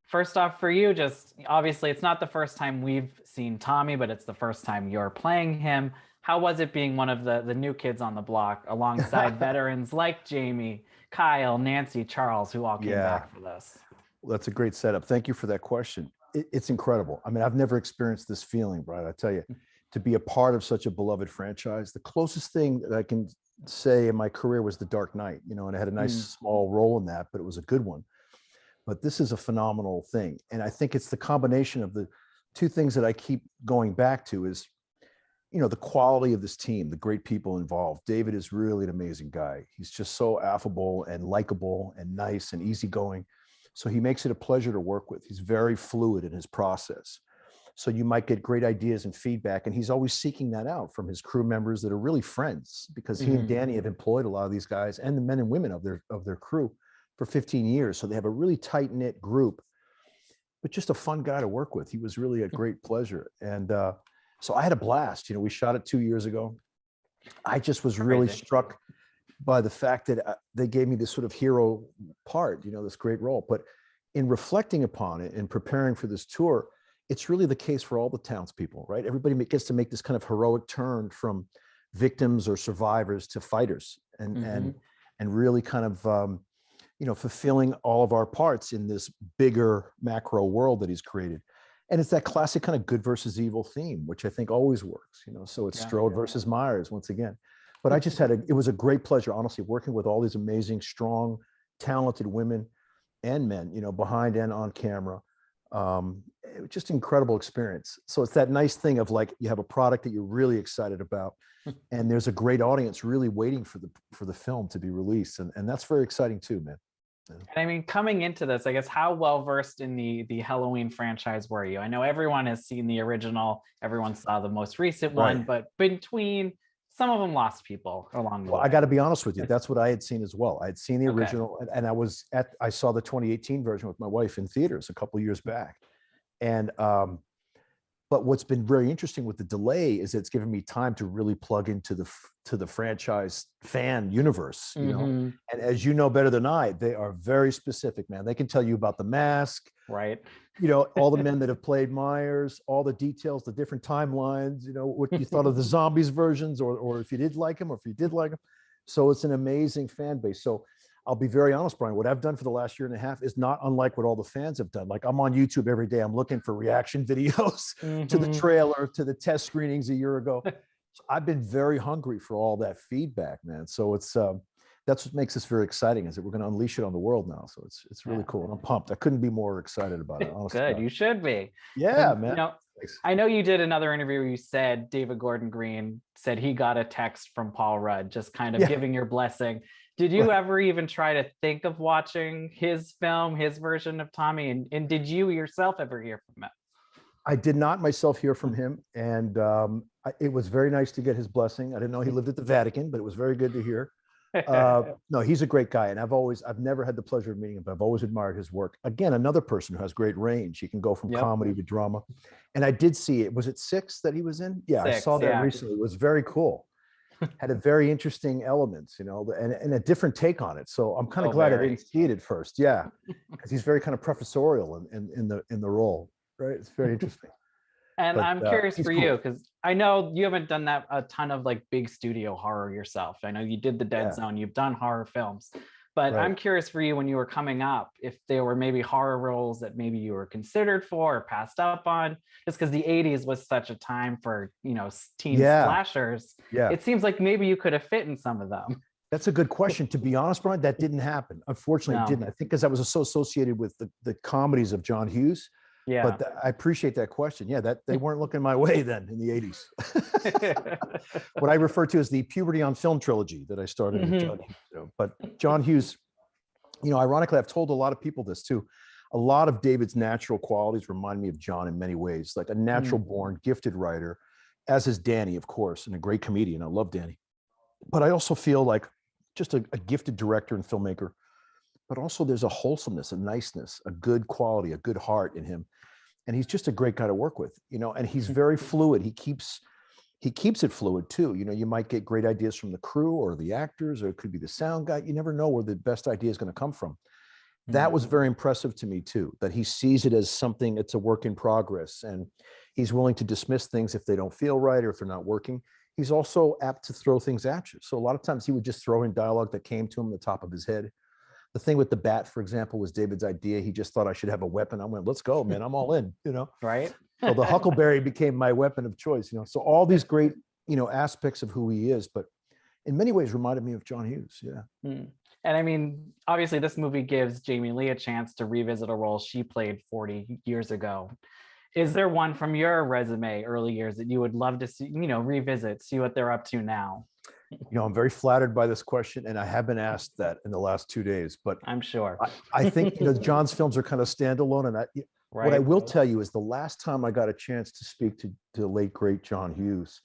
first off, for you, just obviously, it's not the first time we've seen Tommy, but it's the first time you're playing him. How was it being one of the new kids on the block alongside veterans like Jamie, Kyle, Nancy, Charles, who all came Yeah, back for this? well, that's a great setup. Thank you for that question. It's incredible. I mean, I've never experienced this feeling, Brian. I tell you, to be a part of such a beloved franchise, the closest thing that I can say in my career was The Dark Knight, and I had a nice Mm, small role in that, but it was a good one. But this is a phenomenal thing. And I think it's the combination of the two things that I keep going back to is, the quality of this team, the great people involved. David is really an amazing guy. He's just so affable and likable and nice and easygoing. So he makes it a pleasure to work with. He's very fluid in his process. So you might get great ideas and feedback. And he's always seeking that out from his crew members that are really friends, because he and mhm. Danny have employed a lot of these guys and the men and women of their crew for 15 years. So they have a really tight knit group, but just a fun guy to work with. He was really a great pleasure. And so I had a blast. We shot it 2 years ago. I just was really Crazy. struck by the fact that they gave me this sort of hero part, this great role. But in reflecting upon it and preparing for this tour, it's really the case for all the townspeople, right? Everybody gets to make this kind of heroic turn from victims or survivors to fighters, and and Hmm. and really kind of fulfilling all of our parts in this bigger macro world that he's created. And it's that classic kind of good versus evil theme, which I think always works. So it's Yeah. Strode versus Myers once again. But it was a great pleasure, honestly, working with all these amazing, strong, talented women and men, behind and on camera. It was just an incredible experience. So it's that nice thing of like, you have a product that you're really excited about, and there's a great audience really waiting for the film to be released. And that's very exciting too, man. Yeah. And I mean, coming into this, I guess, how well versed in the Halloween franchise were you? I know everyone has seen the original, everyone saw the most recent one, Right. but between some of them lost people along the Well, I way. got to be honest with you. That's what I had seen as well. I had seen the Okay. original, and I saw the 2018 version with my wife in theaters a couple of years back. And but what's been very interesting with the delay is it's given me time to really plug into the franchise fan universe. Hmm. And as you know better than I, they are very specific, man. They can tell you about the mask, Right. all the men that have played Myers, all the details, the different timelines, what you thought of the zombies versions, or if you did like them, or if you did like them. So it's an amazing fan base. So I'll be very honest, Brian, what I've done for the last year and a half is not unlike what all the fans have done. Like, I'm on YouTube every day. I'm looking for reaction videos to the Hmm. trailer, to the test screenings a year ago. So I've been very hungry for all that feedback, man. So that's what makes this very exciting, is that we're going to unleash it on the world now. So it's really Yeah. cool. And I'm pumped. I couldn't be more excited about it, honestly. Good. You should be. Yeah, And, man. Thanks. I know you did another interview where you said David Gordon Green said he got a text from Paul Rudd, just kind of Yeah, giving your blessing. Did you right. ever even try to think of watching his film, his version of Tommy? And did you yourself ever hear from him? I did not myself hear from him, and it was very nice to get his blessing. I didn't know he lived at the Vatican, but it was very good to hear. No, he's a great guy, and I've never had the pleasure of meeting him, but I've always admired his work. Again, another person who has great range. He can go from Yep. comedy to drama. And I did see it. Was it Six that he was in? Yeah, I Six. saw that Yeah. recently. It was very cool. Had a very interesting elements, and a different take on it. So I'm kind of Oh, glad I didn't very. see it at first. Yeah, because he's very kind of professorial in the role. Right? It's very interesting. And But I'm curious he's for you, cool. because I know you haven't done that a ton of like big studio horror yourself. I know you did the Dead Yeah, Zone, you've done horror films, but right. I'm curious for you, when you were coming up, if there were maybe horror roles that maybe you were considered for or passed up on, just because the 80s was such a time for, teen Yeah, slashers. yeah. It seems like maybe you could have fit in some of them. That's a good question. To be honest, Brian, that didn't happen. Unfortunately, it No. didn't. I think because I was so associated with the comedies of John Hughes. Yeah. But I appreciate that question. Yeah, that they weren't looking my way then in the 80s. What I refer to as the Puberty on Film trilogy that I started with Hmm. John Hughes. But John Hughes, ironically, I've told a lot of people this too. A lot of David's natural qualities remind me of John in many ways, like a natural born, gifted writer, as is Danny, of course, and a great comedian. I love Danny. But I also feel like just a gifted director and filmmaker, but also there's a wholesomeness, a niceness, a good quality, a good heart in him. And he's just a great guy to work with, and he's very fluid. He keeps it fluid too. You might get great ideas from the crew or the actors, or it could be the sound guy. You never know where the best idea is going to come from. That was very impressive to me too, that he sees it as something, it's a work in progress, and he's willing to dismiss things if they don't feel right or if they're not working. He's also apt to throw things at you. So a lot of times he would just throw in dialogue that came to him on the top of his head. The thing with the bat, for example, was David's idea. He just thought I should have a weapon. I went, let's go, man. I'm all in, Right. So the Huckleberry became my weapon of choice, So all these great, aspects of who he is, but in many ways reminded me of John Hughes. Yeah. And I mean, obviously this movie gives Jamie Lee a chance to revisit a role she played 40 years ago. Is there one from your resume early years that you would love to see, revisit, see what they're up to now? I'm very flattered by this question, and I have been asked that in the last 2 days, but I'm sure. I think, John's films are kind of standalone. And what I will tell you is the last time I got a chance to speak to the late, great John Hughes,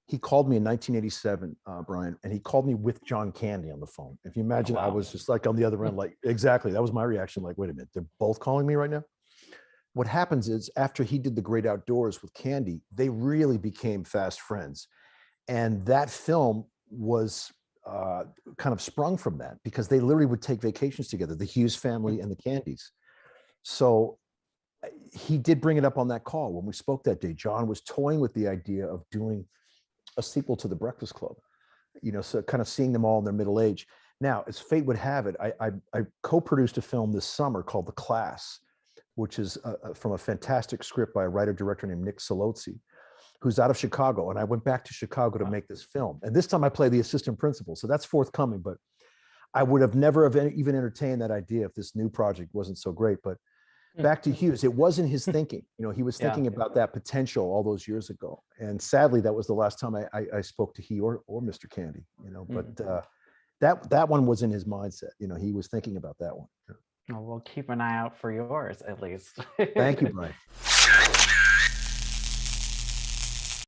he called me in 1987, Brian, and he called me with John Candy on the phone. If you imagine, I was just like on the other end, like, exactly. That was my reaction. Like, wait a minute, they're both calling me right now. What happens is after he did The Great Outdoors with Candy, they really became fast friends. And that film was kind of sprung from that because they literally would take vacations together, the Hughes family and the Candys. So he did bring it up on that call when we spoke that day. John was toying with the idea of doing a sequel to The Breakfast Club, so kind of seeing them all in their middle age. Now, as fate would have it, I co-produced a film this summer called The Class, which is from a fantastic script by a writer-director named Nick Solozzi, who's out of Chicago. And I went back to Chicago to make this film. And this time I play the assistant principal. So that's forthcoming, but I would have never even entertained that idea if this new project wasn't so great. But back to Hughes, it wasn't his thinking. He was thinking about that potential all those years ago. And sadly, that was the last time I spoke to he or Mr. Candy, but that one was in his mindset. He was thinking about that one. Well, we'll keep an eye out for yours, at least. Thank you, Brian.